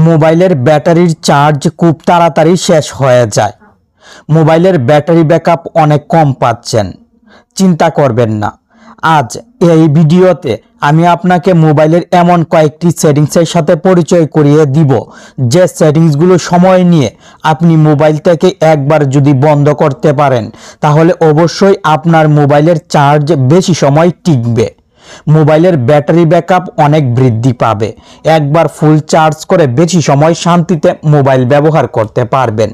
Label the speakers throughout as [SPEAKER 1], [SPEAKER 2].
[SPEAKER 1] মোবাইলের ব্যাটারির চার্জ খুব তাড়াতাড়ি শেষ হয়ে যায়। মোবাইলের ব্যাটারি ব্যাকআপ অনেক কম পাচ্ছেন, চিন্তা করবেন না। আজ এই ভিডিওতে আমি আপনাকে মোবাইলের এমন কয়েকটি সেটিংসের সাথে পরিচয় করিয়ে দিব, যে সেটিংসগুলো সময় নিয়ে আপনি মোবাইল থেকে একবার যদি বন্ধ করতে পারেন, তাহলে অবশ্যই আপনার মোবাইলের চার্জ বেশি সময় টিকবে। মোবাইলের ব্যাটারি ব্যাকআপ অনেক বৃদ্ধি পাবে। একবার ফুল চার্জ করে বেশি সময় শান্তিতে মোবাইল ব্যবহার করতে পারবেন।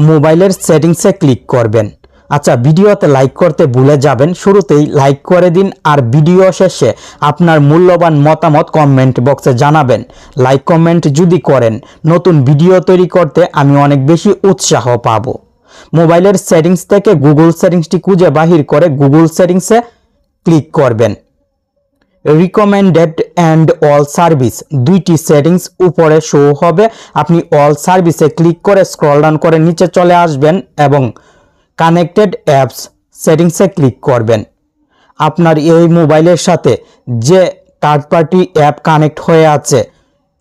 [SPEAKER 1] মোবাইলের সেটিংসে ক্লিক করবেন। আচ্ছা, ভিডিওতে লাইক করতে ভুলে যাবেন, শুরুতেই লাইক করে দিন। আর ভিডিও শেষে আপনার মূল্যবান মতামত কমেন্ট বক্সে জানাবেন। লাইক কমেন্ট যদি করেন, নতুন ভিডিও তৈরি করতে আমি অনেক বেশি উৎসাহ পাবো। মোবাইলের সেটিংস থেকে গুগল সেটিংসটি খুঁজে বাহির করে গুগল সেটিংসে ক্লিক করবেন। রিকমেন্ডেড অ্যান্ড অল সার্ভিস দুইটি সেটিংস উপরে শো হবে। আপনি অল সার্ভিসে ক্লিক করে স্ক্রল ডাউন করে নিচে চলে আসবেন এবং কানেক্টেড অ্যাপস সেটিংসে ক্লিক করবেন। আপনার এই মোবাইলের সাথে যে থার্ড পার্টি অ্যাপ কানেক্ট হয়ে আছে,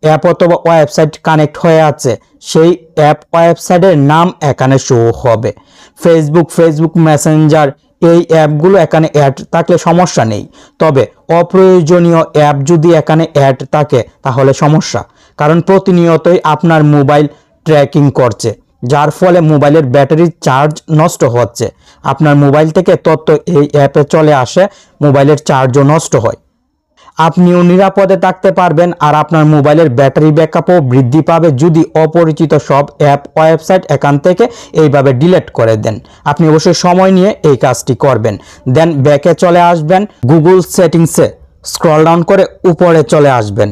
[SPEAKER 1] অ্যাপ অথবা ওয়েবসাইট কানেক্ট হয়ে আছে, সেই অ্যাপ ওয়েবসাইটের নাম এখানে শো হবে। ফেসবুক মেসেঞ্জার এই অ্যাপগুলো এখানে অ্যাড থাকলে সমস্যা নেই, তবে অপ্রয়োজনীয় অ্যাপ যদি এখানে অ্যাড থাকে তাহলে সমস্যা, কারণ প্রতিনিয়তই আপনার মোবাইল ট্র্যাকিং করছে, যার ফলে মোবাইলের ব্যাটারির চার্জ নষ্ট হচ্ছে। আপনার মোবাইল থেকে তথ্য এই অ্যাপে চলে আসে, মোবাইলের চার্জও নষ্ট হয়। আপনিও নিরাপদে থাকতে পারবেন আর আপনার মোবাইলের ব্যাটারি ব্যাকআপও বৃদ্ধি পাবে যদি অপরিচিত সব অ্যাপ ওয়েবসাইট এখান থেকে এইভাবে ডিলিট করে দেন। আপনি অবশ্যই সময় নিয়ে এই কাজটি করবেন। দেন ব্যাকে চলে আসবেন, গুগল সেটিংসে স্ক্রল ডাউন করে উপরে চলে আসবেন।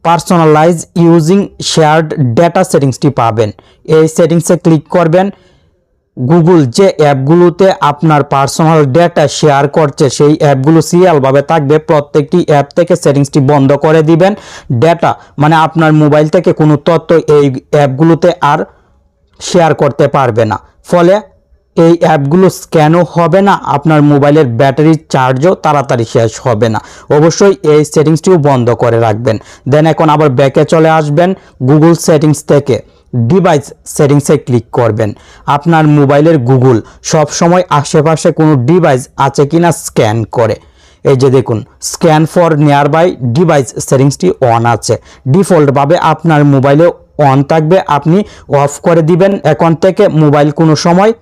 [SPEAKER 1] পার্সোনালাইজ ইউজিং শেয়ার্ড ডেটা সেটিংসটি পাবেন। এই সেটিংসে ক্লিক করবেন। গুগল যে অ্যাপগুলোতে আপনার পার্সোনাল ডেটা শেয়ার করছে সেই অ্যাপগুলো সিরিয়ালভাবে থাকবে। প্রত্যেকটি অ্যাপ থেকে সেটিংসটি বন্ধ করে দিবেন। ডেটা মানে আপনার মোবাইল থেকে কোনো তথ্য এই অ্যাপগুলোতে আর শেয়ার করতে পারবে না, ফলে এই অ্যাপগুলো স্ক্যানও হবে না, আপনার মোবাইলের ব্যাটারির চার্জও তাড়াতাড়ি শেষ হবে না। অবশ্যই এই সেটিংসটিও বন্ধ করে রাখবেন। দেন এখন আবার ব্যাকে চলে আসবেন, গুগল সেটিংস থেকে ডিভাইস সেটিংসে ক্লিক করবেন। আপনার মোবাইলের গুগল সব সময় আশেপাশে কোনো ডিভাইস আছে কিনা স্ক্যান করে। এই যে দেখুন, স্ক্যান ফর নিয়ারবাই ডিভাইস সেটিংসটি অন আছে। ডিফল্টভাবে আপনার মোবাইলে অন থাকবে, আপনি অফ করে দিবেন। এখন থেকে মোবাইল কোনো সময়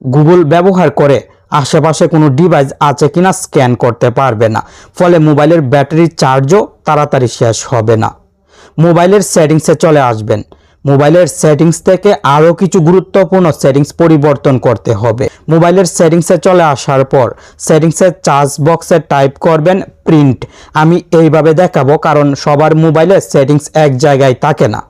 [SPEAKER 1] গুগল ব্যবহার করে আশেপাশে কোনো ডিভাইস আছে কিনা স্ক্যান করতে পারবে না, ফলে মোবাইলের ব্যাটারির চার্জও তাড়াতাড়ি শেষ হবে না। মোবাইলের সেটিংসে চলে আসবেন। মোবাইলের সেটিংস থেকে আরও কিছু গুরুত্বপূর্ণ সেটিংস পরিবর্তন করতে হবে। মোবাইলের সেটিংসে চলে আসার পর সেটিংসের চার্জ বক্সে টাইপ করবেন প্রিন্ট। আমি এইভাবে দেখাবো কারণ সবার মোবাইলের সেটিংস এক জায়গায় থাকে না।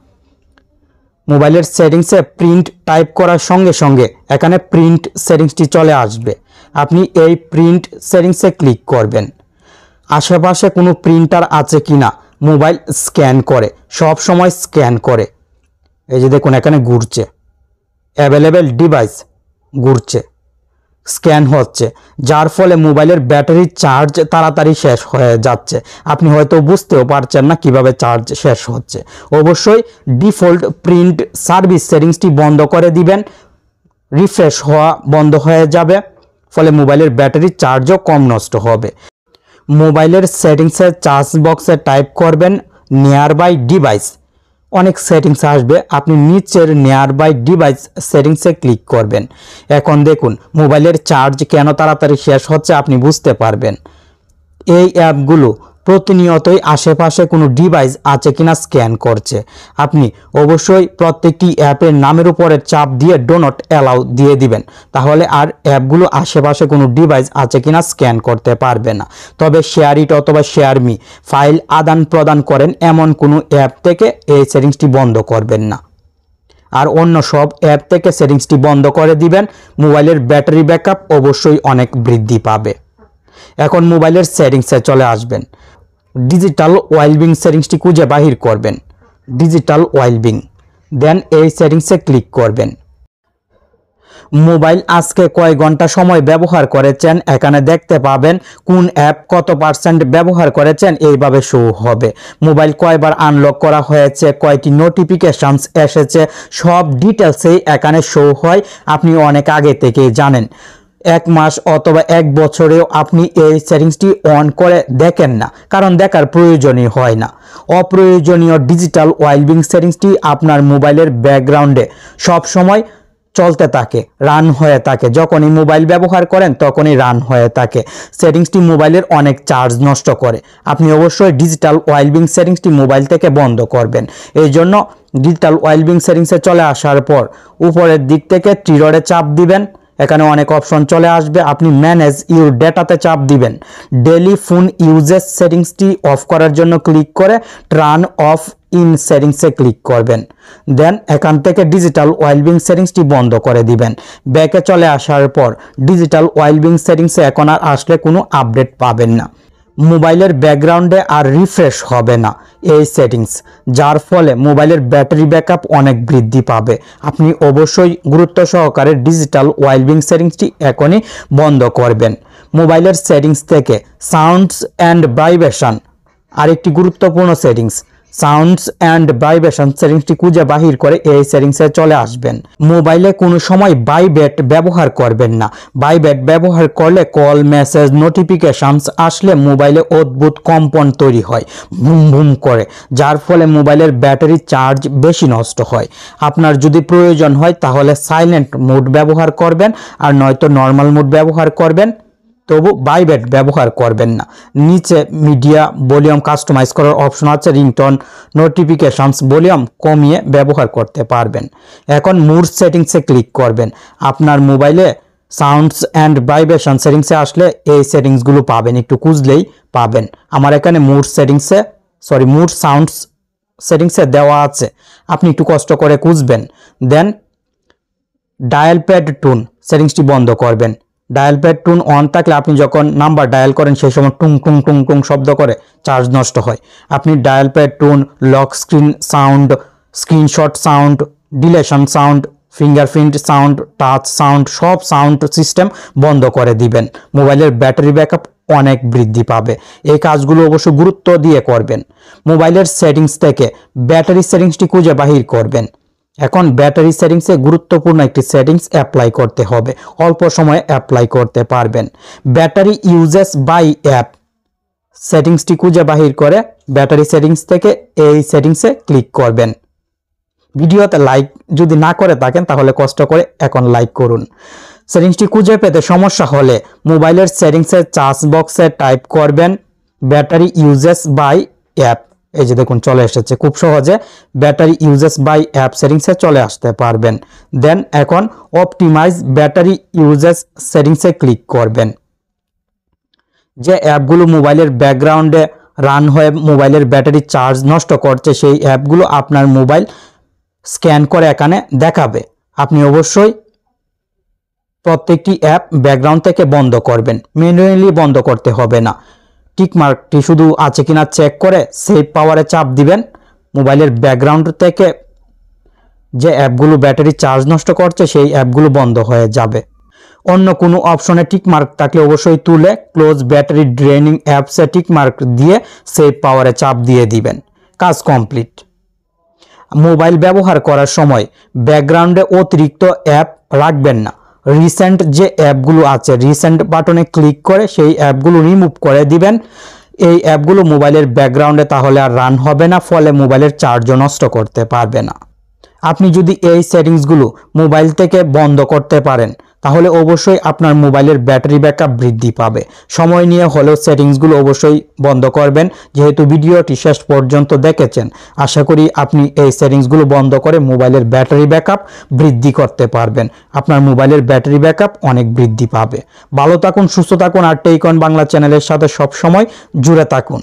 [SPEAKER 1] মোবাইলের সেটিংসে প্রিন্ট টাইপ করার সঙ্গে সঙ্গে এখানে প্রিন্ট সেটিংসটি চলে আসবে। আপনি এই প্রিন্ট সেটিংসে ক্লিক করবেন। আশেপাশে কোনো প্রিন্টার আছে কিনা মোবাইল স্ক্যান করে, সব সময় স্ক্যান করে। এই যে দেখুন, এখানে ঘুরছে, অ্যাভেলেবেল ডিভাইস ঘুরছে, স্ক্যান হচ্ছে, যার ফলে মোবাইলের ব্যাটারির চার্জ তাড়াতাড়ি শেষ হয়ে যাচ্ছে। আপনি হয়তো বুঝতেও পারছেন না কিভাবে চার্জ শেষ হচ্ছে। অবশ্যই ডিফল্ট প্রিন্ট সার্ভিস সেটিংসটি বন্ধ করে দিবেন। রিফ্রেশ হওয়া বন্ধ হয়ে যাবে, ফলে মোবাইলের ব্যাটারির চার্জও কম নষ্ট হবে। মোবাইলের সেটিংসের চার্জ বক্সে টাইপ করবেন নিয়ারবাই ডিভাইস। অনেক সেটিংস আসবে, আপনি নিচের নিয়ারবাই ডিভাইস সেটিংসে ক্লিক করবেন। এখন দেখুন মোবাইলের চার্জ কেন তাড়াতাড়ি শেষ হচ্ছে আপনি বুঝতে পারবেন। এই অ্যাপগুলো প্রতিনিয়তই আশেপাশে কোনো ডিভাইস আছে কিনা স্ক্যান করছে। আপনি অবশ্যই প্রত্যেকটি অ্যাপের নামের উপরে চাপ দিয়ে ডো নট অ্যালাউ দিয়ে দিবেন, তাহলে আর অ্যাপগুলো আশেপাশে কোনো ডিভাইস আছে কিনা স্ক্যান করতে পারবে না। তবে শেয়ার ইট অথবা শেয়ার মি ফাইল আদান প্রদান করেন এমন কোনো অ্যাপ থেকে এই সেটিংসটি বন্ধ করবেন না। আর অন্য সব অ্যাপ থেকে সেটিংসটি বন্ধ করে দিবেন। মোবাইলের ব্যাটারি ব্যাকআপ অবশ্যই অনেক বৃদ্ধি পাবে। এখন মোবাইলের সেটিংসে চলে আসবেন। ডিজিটাল ওয়েলবিং সেটিংসটি খুঁজে বাহির করবেন। ডিজিটাল ওয়েলবিং, দেন এই সেটিংসে ক্লিক করবেন। মোবাইল আজকে কয় ঘন্টা সময় ব্যবহার করেছেন এখানে দেখতে পাবেন, কোন অ্যাপ কত পার্সেন্ট ব্যবহার করেছেন এইভাবে শো হবে। মোবাইল কয়বার আনলক করা হয়েছে, কয়টি নোটিফিকেশনস এসেছে, সব ডিটেলসেই এখানে শো হয়। আপনি অনেক আগে থেকেই জানেন, 1 মাস অথবা 1 বছরেও আপনি এই সেটিংসটি অন করে দেখেন না, কারণ দেখার প্রয়োজনই হয় না। অপ্রয়োজনীয় ডিজিটাল ওয়েলবিং সেটিংসটি আপনার মোবাইলের ব্যাকগ্রাউন্ডে সব সময় চলতে থাকে, রান হয়ে থাকে। যখনই মোবাইল ব্যবহার করেন তখনই রান হয়ে থাকে। সেটিংসটি মোবাইলের অনেক চার্জ নষ্ট করে। আপনি অবশ্যই ডিজিটাল ওয়েলবিং সেটিংসটি মোবাইল থেকে বন্ধ করবেন। এই জন্য ডিজিটাল ওয়েলবিং সেটিংসে চলে আসার পর উপরের দিক থেকে থ্রি ডটে চাপ দিবেন, এখানে অনেক অপশন চলে আসবে। আপনি ম্যানেজ ইউর ডেটাতে চাপ দিবেন। ডেইলি ফোন ইউজেস সেটিংসটি অফ করার জন্য ক্লিক করে টার্ন অফ ইন সেটিংসে ক্লিক করবেন। দেন এখান থেকে ডিজিটাল ওয়েলবিং সেটিংসটি বন্ধ করে দিবেন। ব্যাকে চলে আসার পর ডিজিটাল ওয়েলবিং সেটিংসে এখন আর আসলে কোনো আপডেট পাবেন না। মোবাইলের ব্যাকগ্রাউন্ডে আর রিফ্রেশ হবে না এই সেটিংস, যার ফলে মোবাইলের ব্যাটারি ব্যাকআপ অনেক বৃদ্ধি পাবে। আপনি অবশ্যই গুরুত্ব সহকারে ডিজিটাল ওয়েলবিং সেটিংসটি এখনই বন্ধ করবেন। মোবাইলের সেটিংস থেকে সাউন্ডস অ্যান্ড ভাইব্রেশন আরেকটি গুরুত্বপূর্ণ সেটিংস। সাউন্ডস অ্যান্ড ভাইব্রেশন সেটিংসটি খুঁজে বাহির করে এই সেটিংসে চলে আসবেন। মোবাইলে কোনো সময় ভাইব্রেট ব্যবহার করবেন না। ভাইব্রেট ব্যবহার করলে কল, মেসেজ, নোটিফিকেশনস আসলে মোবাইলে অদ্ভুত কম্পন তৈরি হয়, বুম বুম করে, যার ফলে মোবাইলের ব্যাটারি চার্জ বেশি নষ্ট হয়। আপনার যদি প্রয়োজন হয় তাহলে সাইলেন্ট মোড ব্যবহার করবেন, আর নয়তো নর্মাল মোড ব্যবহার করবেন, তবু ভাইব্রেট ব্যবহার করবেন না। নিচে মিডিয়া ভলিউম কাস্টমাইজ করার অপশন আছে। রিংটোন, নোটিফিকেশনস ভলিউম কমিয়ে ব্যবহার করতে পারবেন। এখন মুড সেটিংসে ক্লিক করবেন। আপনার মোবাইলে সাউন্ডস অ্যান্ড ভাইব্রেশন সেটিংসে আসলে এই সেটিংসগুলো পাবেন, একটু খুঁজলেই পাবেন। আমার এখানে মুড সাউন্ডস সেটিংসে দেওয়া আছে, আপনি একটু কষ্ট করে খুঁজবেন। দেন ডায়াল প্যাড টোন সেটিংসটি বন্ধ করবেন। ডায়াল প্যাড টোন অন থাকলে আপনি যখন নাম্বার ডায়াল করেন সেই সময় টুং টুং টুং টুং শব্দ করে চার্জ নষ্ট হয়। আপনি dial pad tone, lock screen sound, screenshot sound, deletion sound, fingerprint sound, touch sound, সব সাউন্ড সিস্টেম বন্ধ করে দিবেন। মোবাইলের ব্যাটারি ব্যাকআপ অনেক বৃদ্ধি পাবে। এই কাজগুলো অবশ্য গুরুত্ব দিয়ে করবেন। মোবাইলের সেটিংস থেকে ব্যাটারি সেটিংসটি খুঁজে বাহির করবেন। এখন ব্যাটারি সেটিংসে গুরুত্বপূর্ণ একটি সেটিংস অ্যাপ্লাই করতে হবে, অল্প সময়ে অ্যাপ্লাই করতে পারবেন। ব্যাটারি ইউজেস বাই অ্যাপ সেটিংসটি খুঁজে বাহির করে ব্যাটারি সেটিংস থেকে এই সেটিংসে ক্লিক করবেন। ভিডিওতে লাইক যদি না করে থাকেন তাহলে কষ্ট করে এখন লাইক করুন। সেটিংসটি খুঁজে পেতে সমস্যা হলে মোবাইলের সেটিংসের সার্চ বক্সে টাইপ করবেন ব্যাটারি ইউজেস বাই অ্যাপ। এই যে দেখুন চলে এসেছে, খুব সহজে ব্যাটারি ইউজেস বাই অ্যাপ সেটিংসে চলে আসতে পারবেন। দেন এখন অপটিমাইজ ব্যাটারি ইউজেস সেটিংসে ক্লিক করবেন। যে অ্যাপগুলো মোবাইলের ব্যাকগ্রাউন্ডে রান হয়ে মোবাইলের ব্যাটারি চার্জ নষ্ট করছে সেই অ্যাপগুলো আপনার মোবাইল স্ক্যান করে এখানে দেখাবে। আপনি অবশ্যই প্রত্যেকটি অ্যাপ ব্যাকগ্রাউন্ড থেকে বন্ধ করবেন, ম্যানুয়ালি বন্ধ করতে হবে না। টিক মার্কটি শুধু আছে কিনা চেক করে সেভ পাওয়ারে চাপ দিবেন। মোবাইলের ব্যাকগ্রাউন্ড থেকে যে অ্যাপগুলো ব্যাটারি চার্জ নষ্ট করছে সেই অ্যাপগুলো বন্ধ হয়ে যাবে। অন্য কোনো অপশনে টিক মার্ক থাকলে অবশ্যই তুলে ক্লোজ ব্যাটারি ড্রেনিং অ্যাপসে টিক মার্ক দিয়ে সেভ পাওয়ারে চাপ দিয়ে দিবেন। কাজ কমপ্লিট। মোবাইল ব্যবহার করার সময় ব্যাকগ্রাউন্ডে অতিরিক্ত অ্যাপ রাখবেন না। রিসেন্ট যে অ্যাপগুলো আছে রিসেন্ট বাটনে ক্লিক করে সেই অ্যাপগুলো রিমুভ করে দিবেন। এই অ্যাপগুলো মোবাইলের ব্যাকগ্রাউন্ডে তাহলে আর রান হবে না, ফলে মোবাইলের চার্জও নষ্ট করতে পারবে না। আপনি যদি এই সেটিংসগুলো মোবাইল থেকে বন্ধ করতে পারেন তাহলে অবশ্যই আপনার মোবাইলের ব্যাটারি ব্যাকআপ বৃদ্ধি পাবে। সময় নিয়ে হলেও সেটিংসগুলো অবশ্যই বন্ধ করবেন। যেহেতু ভিডিওটি শেষ পর্যন্ত দেখেছেন, আশা করি আপনি এই সেটিংসগুলো বন্ধ করে মোবাইলের ব্যাটারি ব্যাকআপ বৃদ্ধি করতে পারবেন। আপনার মোবাইলের ব্যাটারি ব্যাকআপ অনেক বৃদ্ধি পাবে। ভালো থাকুন, সুস্থ থাকুন, আর টেক অন বাংলা চ্যানেলের সাথে সবসময় জুড়ে থাকুন।